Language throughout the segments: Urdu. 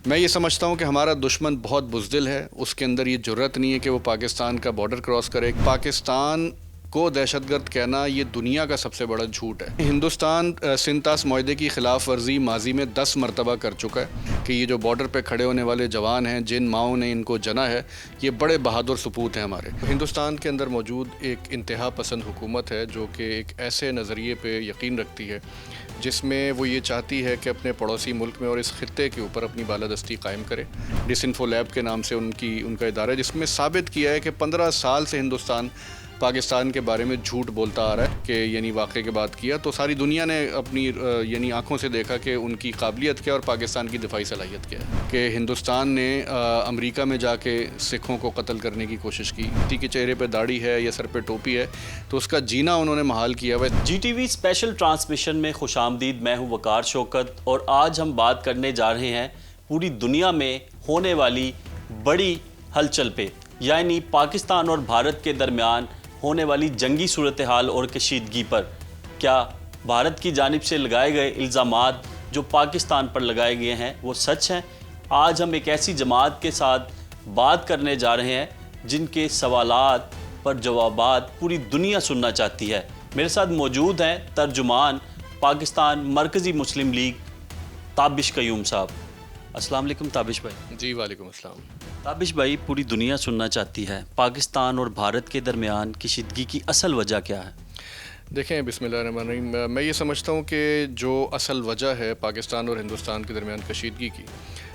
میں یہ سمجھتا ہوں کہ ہمارا دشمن بہت بزدل ہے، اس کے اندر یہ جرت نہیں ہے کہ وہ پاکستان کا بارڈر کراس کرے۔ پاکستان کو دہشت گرد کہنا یہ دنیا کا سب سے بڑا جھوٹ ہے۔ ہندوستان سنتاس معاہدے کی خلاف ورزی ماضی میں 10 مرتبہ کر چکا ہے کہ یہ جو بارڈر پہ کھڑے ہونے والے جوان ہیں، جن ماؤں نے ان کو جنا ہے، یہ بڑے بہادر سپوت ہیں ہمارے۔ ہندوستان کے اندر موجود ایک انتہا پسند حکومت ہے جو کہ ایک ایسے نظریے پہ یقین رکھتی ہے جس میں وہ یہ چاہتی ہے کہ اپنے پڑوسی ملک میں اور اس خطے کے اوپر اپنی بالادستی قائم کرے۔ ڈس انفو لیب کے نام سے ان کا ادارہ ہے، جس میں ثابت کیا ہے کہ 15 سال سے ہندوستان پاکستان کے بارے میں جھوٹ بولتا آ رہا ہے کہ واقعے کے بعد کیا تو ساری دنیا نے اپنی آنکھوں سے دیکھا کہ ان کی قابلیت کیا اور پاکستان کی دفاعی صلاحیت کیا ہے۔ کہ ہندوستان نے امریکہ میں جا کے سکھوں کو قتل کرنے کی کوشش کی، کسی کے چہرے پہ داڑھی ہے یا سر پہ ٹوپی ہے تو اس کا جینا انہوں نے محال کیا ہوا ہے۔ G T V special transmission میں خوش آمدید، میں ہوں وقار شوکت اور آج ہم بات کرنے جا رہے ہیں پوری دنیا میں ہونے والی بڑی ہلچل پہ، یعنی پاکستان اور بھارت کے درمیان ہونے والی جنگی صورتحال اور کشیدگی پر۔ کیا بھارت کی جانب سے لگائے گئے الزامات جو پاکستان پر لگائے گئے ہیں وہ سچ ہیں؟ آج ہم ایک ایسی جماعت کے ساتھ بات کرنے جا رہے ہیں جن کے سوالات پر جوابات پوری دنیا سننا چاہتی ہے۔ میرے ساتھ موجود ہیں ترجمان پاکستان مرکزی مسلم لیگ تابش قیوم صاحب۔ السلام علیکم تابش بھائی۔ جی وعلیکم السلام۔ تابش بھائی، پوری دنیا سننا چاہتی ہے پاکستان اور بھارت کے درمیان کشیدگی کی اصل وجہ کیا ہے؟ دیکھیں، بسم اللہ الرحمن الرحیم، میں یہ سمجھتا ہوں کہ جو اصل وجہ ہے پاکستان اور ہندوستان کے درمیان کشیدگی کی،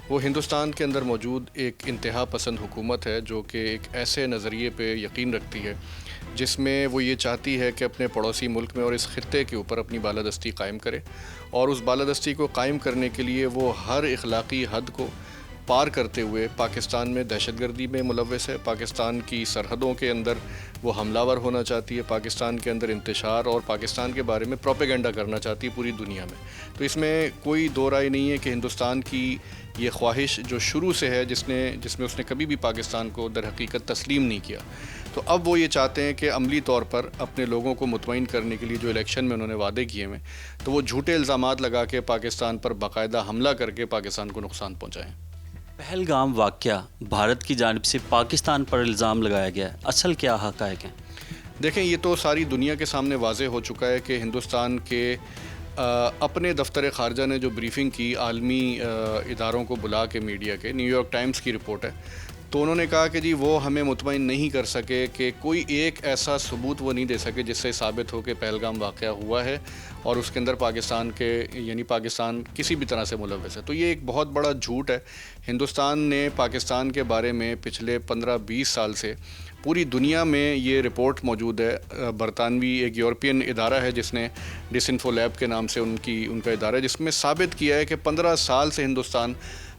وہ ہندوستان کے اندر موجود ایک انتہا پسند حکومت ہے جو کہ ایک ایسے نظریے پہ یقین رکھتی ہے جس میں وہ یہ چاہتی ہے کہ اپنے پڑوسی ملک میں اور اس خطے کے اوپر اپنی بالادستی قائم کرے، اور اس بالادستی کو قائم کرنے کے لیے وہ ہر اخلاقی حد کو پار کرتے ہوئے پاکستان میں دہشت گردی میں ملوث ہے، پاکستان کی سرحدوں کے اندر وہ حملہ ور ہونا چاہتی ہے، پاکستان کے اندر انتشار اور پاکستان کے بارے میں پروپیگنڈا کرنا چاہتی ہے پوری دنیا میں۔ تو اس میں کوئی دو رائے نہیں ہے کہ ہندوستان کی یہ خواہش جو شروع سے ہے، جس میں اس نے کبھی بھی پاکستان کو در حقیقت تسلیم نہیں کیا، تو اب وہ یہ چاہتے ہیں کہ عملی طور پر اپنے لوگوں کو مطمئن کرنے کے لیے جو الیکشن میں انہوں نے وعدے کیے ہیں تو وہ جھوٹے الزامات لگا کے پاکستان پر باقاعدہ حملہ کر کے پاکستان کو نقصان پہنچائیں۔ پہلگام واقعہ، بھارت کی جانب سے پاکستان پر الزام لگایا گیا ہے، اصل کیا حقائق ہیں؟ دیکھیں، یہ تو ساری دنیا کے سامنے واضح ہو چکا ہے کہ ہندوستان کے اپنے دفتر خارجہ نے جو بریفنگ کی عالمی اداروں کو بلا کے، میڈیا کے، نیو یارک ٹائمز کی رپورٹ ہے، تو انہوں نے کہا کہ جی وہ ہمیں مطمئن نہیں کر سکے کہ کوئی ایک ایسا ثبوت وہ نہیں دے سکے جس سے ثابت ہو کہ پہلگام واقعہ ہوا ہے اور اس کے اندر پاکستان کسی بھی طرح سے ملوث ہے۔ تو یہ ایک بہت بڑا جھوٹ ہے۔ ہندوستان نے پاکستان کے بارے میں پچھلے 15-20 سال سے پوری دنیا میں یہ رپورٹ موجود ہے، برطانوی ایک یورپین ادارہ ہے جس نے ڈس انفو لیب کے نام سے ان کا ادارہ ہے، جس میں ثابت کیا ہے کہ 15 سال سے ہندوستان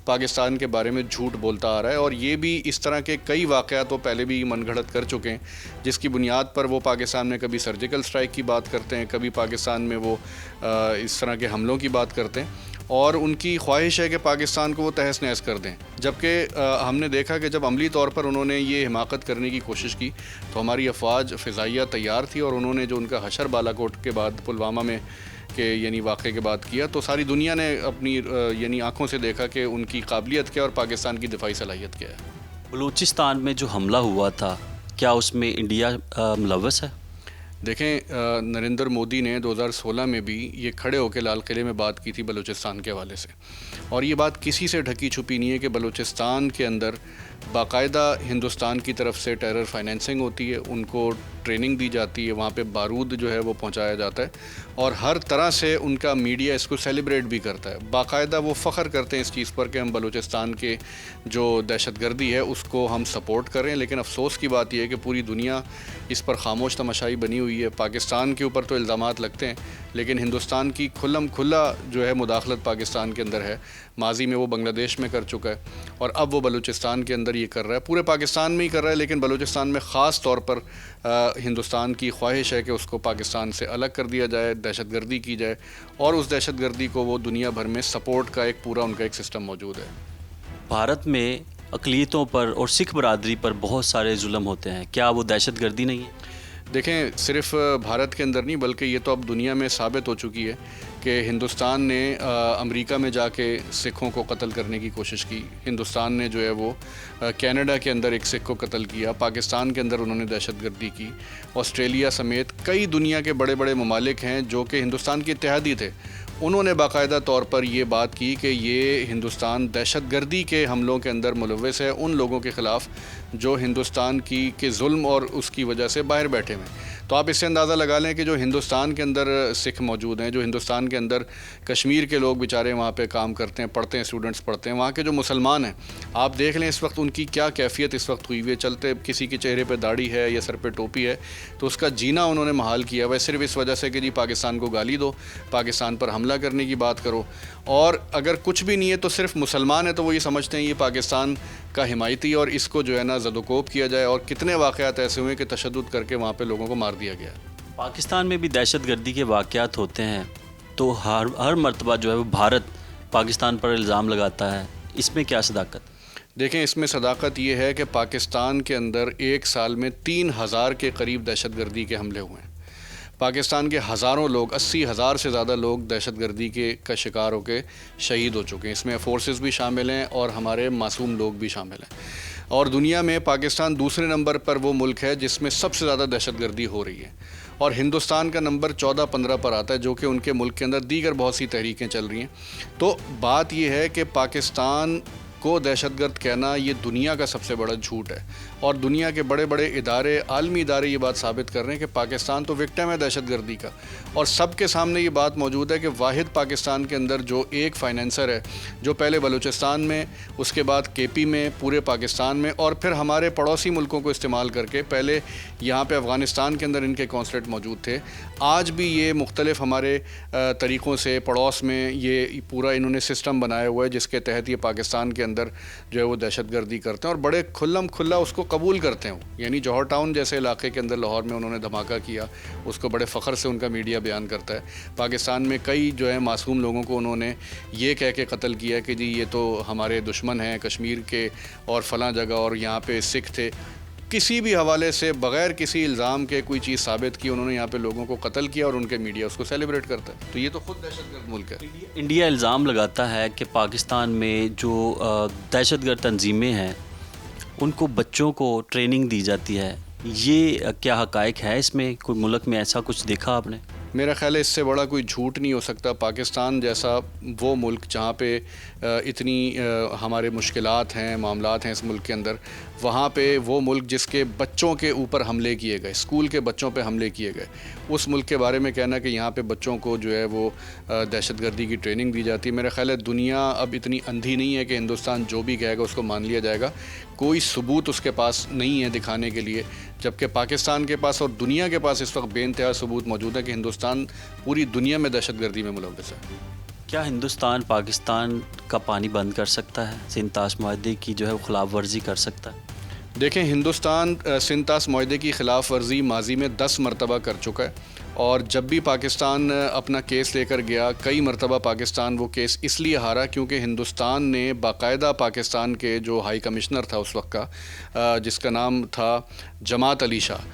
پاکستان کے بارے میں جھوٹ بولتا آ رہا ہے، اور یہ بھی اس طرح کے کئی واقعات تو پہلے بھی من گھڑت کر چکے ہیں، جس کی بنیاد پر وہ پاکستان میں کبھی سرجیکل سٹرائک کی بات کرتے ہیں، کبھی پاکستان میں وہ اس طرح کے حملوں کی بات کرتے ہیں، اور ان کی خواہش ہے کہ پاکستان کو وہ تہس نہس کر دیں۔ جبکہ ہم نے دیکھا کہ جب عملی طور پر انہوں نے یہ حماقت کرنے کی کوشش کی تو ہماری افواج فضائیہ تیار تھی، اور انہوں نے جو ان کا حشر بالاکوٹ کے بعد پلوامہ میں واقعے کے بعد کیا تو ساری دنیا نے اپنی آنکھوں سے دیکھا کہ ان کی قابلیت کیا اور پاکستان کی دفاعی صلاحیت کیا ہے۔ بلوچستان میں جو حملہ ہوا تھا، کیا اس میں انڈیا ملوث ہے؟ دیکھیں، نریندر مودی نے 2016 میں بھی یہ کھڑے ہو کے لال قلعے میں بات کی تھی بلوچستان کے حوالے سے، اور یہ بات کسی سے ڈھکی چھپی نہیں ہے کہ بلوچستان کے اندر باقاعدہ ہندوستان کی طرف سے ٹیرر فائنینسنگ ہوتی ہے، ان کو ٹریننگ دی جاتی ہے، وہاں پہ بارود جو ہے وہ پہنچایا جاتا ہے، اور ہر طرح سے ان کا میڈیا اس کو سیلیبریٹ بھی کرتا ہے، باقاعدہ وہ فخر کرتے ہیں اس چیز پر کہ ہم بلوچستان کے جو دہشت گردی ہے اس کو ہم سپورٹ کر رہے ہیں۔ لیکن افسوس کی بات یہ ہے کہ پوری دنیا اس پر خاموش تماشائی بنی ہوئی ہے۔ پاکستان کے اوپر تو الزامات لگتے ہیں، لیکن ہندوستان کی کھلم کھلا جو ہے مداخلت پاکستان کے اندر ہے، ماضی میں وہ بنگلہ دیش میں کر چکا ہے، اور اب وہ بلوچستان کے اندر یہ کر رہا ہے، پورے پاکستان میں ہی کر رہا ہے، لیکن بلوچستان میں خاص طور پر ہندوستان کی خواہش ہے کہ اس کو پاکستان سے الگ کر دیا جائے، دہشت گردی کی جائے، اور اس دہشت گردی کو وہ دنیا بھر میں سپورٹ کا ایک پورا ان کا ایک سسٹم موجود ہے۔ بھارت میں اقلیتوں پر اور سکھ برادری پر بہت سارے ظلم ہوتے ہیں، کیا وہ دہشت گردی نہیں ہے؟ دیکھیں، صرف بھارت کے اندر نہیں بلکہ یہ تو اب دنیا میں ثابت ہو چکی ہے کہ ہندوستان نے امریکہ میں جا کے سکھوں کو قتل کرنے کی کوشش کی، ہندوستان نے جو ہے وہ کینیڈا کے اندر ایک سکھ کو قتل کیا، پاکستان کے اندر انہوں نے دہشت گردی کی، آسٹریلیا سمیت کئی دنیا کے بڑے بڑے ممالک ہیں جو کہ ہندوستان کے اتحادی تھے، انہوں نے باقاعدہ طور پر یہ بات کی کہ یہ ہندوستان دہشت گردی کے حملوں کے اندر ملوث ہے ان لوگوں کے خلاف جو ہندوستان کے ظلم اور اس کی وجہ سے باہر بیٹھے ہوئے. تو آپ اس سے اندازہ لگا لیں کہ جو ہندوستان کے اندر سکھ موجود ہیں، جو ہندوستان کے اندر کشمیر کے لوگ بیچارے وہاں پہ کام کرتے ہیں، پڑھتے ہیں، اسٹوڈنٹس پڑھتے ہیں، وہاں کے جو مسلمان ہیں، آپ دیکھ لیں اس وقت ان کی کیا کیفیت اس وقت ہوئی ہوئی ہے. چلتے کسی کے چہرے پہ داڑھی ہے یا سر پہ ٹوپی ہے تو اس کا جینا انہوں نے محال کیا ہوا ہے صرف اس وجہ سے کہ جی پاکستان کو گالی دو، پاکستان پر حملہ کرنے کی بات کرو، اور اگر کچھ بھی نہیں ہے تو صرف مسلمان ہے تو وہ یہ سمجھتے ہیں یہ پاکستان کا حمایتی اور اس کو جو ہے نا زد و کوب کیا جائے. اور کتنے واقعات ایسے ہوئے کہ تشدد کر کے وہاں پہ لوگوں کو مار دیا گیا. پاکستان میں بھی دہشت گردی کے واقعات ہوتے ہیں تو ہر مرتبہ جو ہے وہ بھارت پاکستان پر الزام لگاتا ہے، اس میں کیا صداقت؟ دیکھیں اس میں صداقت یہ ہے کہ پاکستان کے اندر ایک سال میں 3000 کے قریب دہشت گردی کے حملے ہوئے ہیں. پاکستان کے ہزاروں لوگ، 80,000 سے زیادہ لوگ دہشت گردی کا شکار ہو کے شہید ہو چکے ہیں. اس میں فورسز بھی شامل ہیں اور ہمارے معصوم لوگ بھی شامل ہیں. اور دنیا میں پاکستان دوسرے نمبر پر وہ ملک ہے جس میں سب سے زیادہ دہشت گردی ہو رہی ہے، اور ہندوستان کا نمبر 14-15 پر آتا ہے جو کہ ان کے ملک کے اندر دیگر بہت سی تحریکیں چل رہی ہیں. تو بات یہ ہے کہ پاکستان کو دہشت گرد کہنا یہ دنیا کا سب سے بڑا جھوٹ ہے، اور دنیا کے بڑے بڑے ادارے، عالمی ادارے یہ بات ثابت کر رہے ہیں کہ پاکستان تو وکٹم ہے دہشت گردی کا. اور سب کے سامنے یہ بات موجود ہے کہ واحد پاکستان کے اندر جو ایک فائنینسر ہے جو پہلے بلوچستان میں، اس کے بعد کے پی میں، پورے پاکستان میں، اور پھر ہمارے پڑوسی ملکوں کو استعمال کر کے، پہلے یہاں پہ افغانستان کے اندر ان کے کونسلیٹ موجود تھے، آج بھی یہ مختلف ہمارے طریقوں سے پڑوس میں یہ پورا انہوں نے سسٹم بنایا ہوا ہے جس کے تحت یہ پاکستان کے اندر جو ہے وہ دہشت گردی کرتے ہیں اور بڑے کھلا اس کو قبول کرتے ہیں. یعنی جوہر ٹاؤن جیسے علاقے کے اندر لاہور میں انہوں نے دھماکہ کیا، اس کو بڑے فخر سے ان کا میڈیا بیان کرتا ہے. پاکستان میں کئی جو ہے معصوم لوگوں کو انہوں نے یہ کہہ کے قتل کیا کہ جی یہ تو ہمارے دشمن ہیں کشمیر کے اور فلاں جگہ، اور یہاں پہ سکھ تھے. کسی بھی حوالے سے بغیر کسی الزام کے کوئی چیز ثابت کی انہوں نے یہاں پہ لوگوں کو قتل کیا، اور ان کے میڈیا اس کو سیلیبریٹ کرتا ہے. تو یہ تو خود دہشت گرد ملک ہے. انڈیا الزام لگاتا ہے کہ پاکستان میں جو دہشت گرد تنظیمیں ہیں ان کو بچوں کو ٹریننگ دی جاتی ہے، یہ کیا حقائق ہے؟ اس میں کوئی ملک میں ایسا کچھ دیکھا آپ نے؟ میرا خیال ہے اس سے بڑا کوئی جھوٹ نہیں ہو سکتا. پاکستان جیسا وہ ملک جہاں پہ اتنی ہمارے مشکلات ہیں، معاملات ہیں اس ملک کے اندر، وہاں پہ وہ ملک جس کے بچوں کے اوپر حملے کیے گئے، اسکول کے بچوں پہ حملے کیے گئے، اس ملک کے بارے میں کہنا کہ یہاں پہ بچوں کو جو ہے وہ دہشت گردی کی ٹریننگ دی جاتی ہے، میرا خیال ہے دنیا اب اتنی اندھی نہیں ہے کہ ہندوستان جو بھی کہے گا اس کو مان لیا جائے گا. کوئی ثبوت اس کے پاس نہیں ہے دکھانے کے لیے، جبکہ پاکستان کے پاس اور دنیا کے پاس اس وقت بے انتہا ثبوت موجود ہے کہ ہندوستان پوری دنیا میں دہشت گردی میں ملوث ہے. کیا ہندوستان پاکستان کا پانی بند کر سکتا ہے؟ سنتاس معاہدے کی جو ہے وہ خلاف ورزی کر سکتا ہے؟ دیکھیں ہندوستان سنتاس معاہدے کی خلاف ورزی ماضی میں 10 مرتبہ کر چکا ہے، اور جب بھی پاکستان اپنا کیس لے کر گیا کئی مرتبہ پاکستان وہ کیس اس لیے ہارا کیونکہ ہندوستان نے باقاعدہ پاکستان کے جو ہائی کمشنر تھا اس وقت کا، جس کا نام تھا جماعت علی شاہ،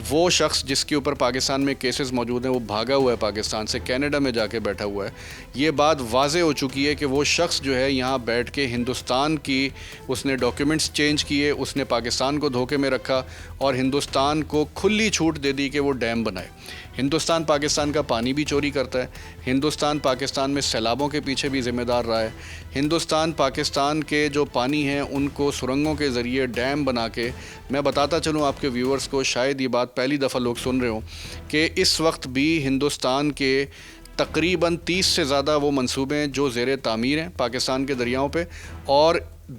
وہ شخص جس کے اوپر پاکستان میں کیسز موجود ہیں وہ بھاگا ہوا ہے پاکستان سے، کینیڈا میں جا کے بیٹھا ہوا ہے. یہ بات واضح ہو چکی ہے کہ وہ شخص جو ہے یہاں بیٹھ کے ہندوستان کی اس نے ڈاکیومنٹس چینج کیے، اس نے پاکستان کو دھوکے میں رکھا اور ہندوستان کو کھلی چھوٹ دے دی کہ وہ ڈیم بنائے. ہندوستان پاکستان کا پانی بھی چوری کرتا ہے، ہندوستان پاکستان میں سیلابوں کے پیچھے بھی ذمہ دار رہا ہے، ہندوستان پاکستان کے جو پانی ہیں ان کو سرنگوں کے ذریعے ڈیم بنا کے، میں بتاتا چلوں آپ کے ویورز کو، شاید یہ بات پہلی دفعہ لوگ سن رہے ہوں کہ اس وقت بھی ہندوستان کے تقریباً 30 سے زیادہ وہ منصوبے ہیں جو زیر تعمیر ہیں پاکستان کے دریاؤں پہ، اور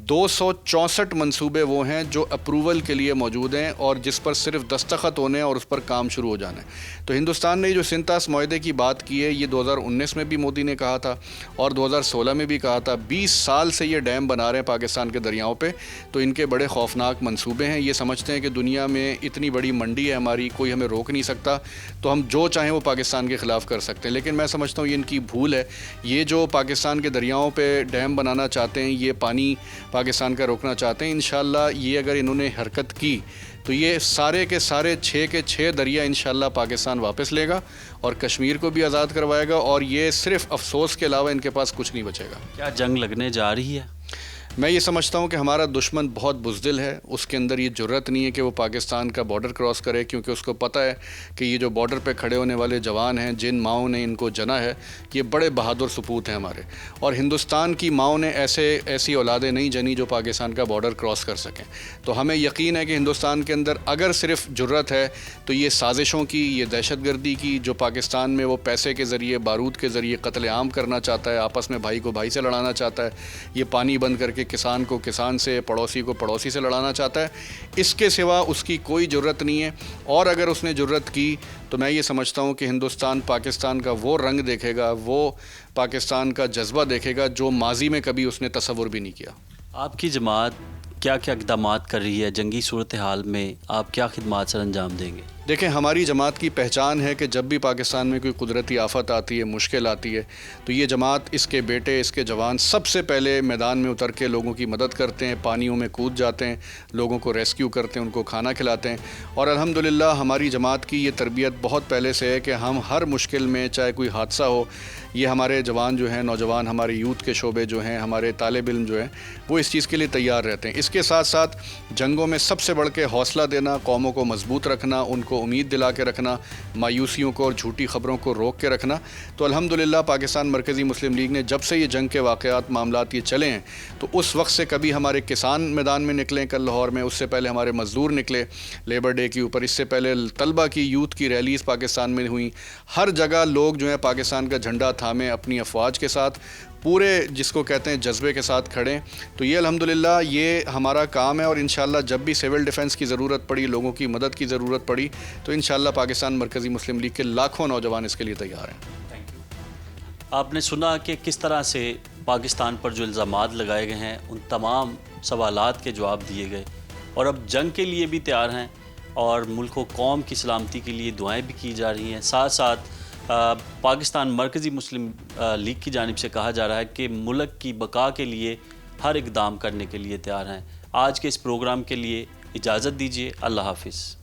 264 منصوبے وہ ہیں جو اپروول کے لیے موجود ہیں اور جس پر صرف دستخط ہونے ہیں اور اس پر کام شروع ہو جانا ہے. تو ہندوستان نے جو سنتاس معاہدے کی بات کی ہے یہ 2019 میں بھی مودی نے کہا تھا اور 2016 میں بھی کہا تھا. 20 سال سے یہ ڈیم بنا رہے ہیں پاکستان کے دریاؤں پہ، تو ان کے بڑے خوفناک منصوبے ہیں. یہ سمجھتے ہیں کہ دنیا میں اتنی بڑی منڈی ہے ہماری، کوئی ہمیں روک نہیں سکتا، تو ہم جو چاہیں وہ پاکستان کے خلاف کر سکتے ہیں. لیکن میں سمجھتا ہوں یہ ان کی بھول ہے. یہ جو پاکستان کے دریاؤں پہ ڈیم بنانا چاہتے ہیں، یہ پانی پاکستان کا روکنا چاہتے ہیں. انشاءاللہ یہ اگر انہوں نے حرکت کی تو یہ سارے کے سارے 6 کے 6 دریا انشاءاللہ پاکستان واپس لے گا اور کشمیر کو بھی آزاد کروائے گا, اور یہ صرف افسوس کے علاوہ ان کے پاس کچھ نہیں بچے گا. کیا جنگ لگنے جا رہی ہے؟ میں یہ سمجھتا ہوں کہ ہمارا دشمن بہت بزدل ہے, اس کے اندر یہ جرت نہیں ہے کہ وہ پاکستان کا بارڈر کراس کرے, کیونکہ اس کو پتہ ہے کہ یہ جو بارڈر پہ کھڑے ہونے والے جوان ہیں جن ماؤں نے ان کو جنا ہے یہ بڑے بہادر سپوت ہیں ہمارے, اور ہندوستان کی ماؤں نے ایسی اولادیں نہیں جنی جو پاکستان کا بارڈر کراس کر سکیں. تو ہمیں یقین ہے کہ ہندوستان کے اندر اگر صرف جرت ہے تو یہ سازشوں کی, یہ دہشت گردی کی جو پاکستان میں وہ پیسے کے ذریعے بارود کے ذریعے قتل عام کرنا چاہتا ہے, آپس میں بھائی کو بھائی سے لڑانا چاہتا ہے, یہ پانی بند کر کے کسان کو کسان سے, پڑوسی کو پڑوسی سے لڑانا چاہتا ہے, اس کے سوا اس کی کوئی جرت نہیں ہے. اور اگر اس نے جرت کی تو میں یہ سمجھتا ہوں کہ ہندوستان پاکستان کا وہ رنگ دیکھے گا, وہ پاکستان کا جذبہ دیکھے گا جو ماضی میں کبھی اس نے تصور بھی نہیں کیا. آپ کی جماعت کیا کیا اقدامات کر رہی ہے؟ جنگی صورتحال میں آپ کیا خدمات سر انجام دیں گے؟ دیکھیں, ہماری جماعت کی پہچان ہے کہ جب بھی پاکستان میں کوئی قدرتی آفت آتی ہے, مشکل آتی ہے, تو یہ جماعت, اس کے بیٹے, اس کے جوان سب سے پہلے میدان میں اتر کے لوگوں کی مدد کرتے ہیں, پانیوں میں کود جاتے ہیں, لوگوں کو ریسکیو کرتے ہیں, ان کو کھانا کھلاتے ہیں. اور الحمدللہ ہماری جماعت کی یہ تربیت بہت پہلے سے ہے کہ ہم ہر مشکل میں, چاہے کوئی حادثہ ہو, یہ ہمارے جوان جو ہیں, نوجوان, ہمارے یوتھ کے شعبے جو ہیں, ہمارے طالب علم جو ہیں, وہ اس چیز کے لیے تیار رہتے ہیں. اس کے ساتھ ساتھ جنگوں میں سب سے بڑھ کے حوصلہ دینا, قوموں کو مضبوط رکھنا, ان کو امید دلا کے رکھنا, مایوسیوں کو اور جھوٹی خبروں کو روک کے رکھنا. تو الحمدللہ پاکستان مرکزی مسلم لیگ نے جب سے یہ جنگ کے واقعات, معاملات یہ چلے ہیں, تو اس وقت سے کبھی ہمارے کسان میدان میں نکلیں, کل لاہور میں, اس سے پہلے ہمارے مزدور نکلے لیبر ڈے کے اوپر, اس سے پہلے طلبہ کی, یوتھ کی ریلیز پاکستان میں ہوئیں. ہر جگہ لوگ جو ہیں پاکستان کا جھنڈا تھامے اپنی افواج کے ساتھ, پورے جس کو کہتے ہیں جذبے کے ساتھ کھڑے. تو یہ الحمدللہ یہ ہمارا کام ہے, اور انشاءاللہ جب بھی سول ڈیفنس کی ضرورت پڑی, لوگوں کی مدد کی ضرورت پڑی, تو انشاءاللہ پاکستان مرکزی مسلم لیگ کے لاکھوں نوجوان اس کے لیے تیار ہیں. آپ نے سنا کہ کس طرح سے پاکستان پر جو الزامات لگائے گئے ہیں ان تمام سوالات کے جواب دیے گئے, اور اب جنگ کے لیے بھی تیار ہیں, اور ملک و قوم کی سلامتی کے لیے دعائیں بھی کی جا رہی ہیں. ساتھ ساتھ پاکستان مرکزی مسلم لیگ کی جانب سے کہا جا رہا ہے کہ ملک کی بقا کے لیے ہر اقدام کرنے کے لیے تیار ہیں. آج کے اس پروگرام کے لیے اجازت دیجیے. اللہ حافظ.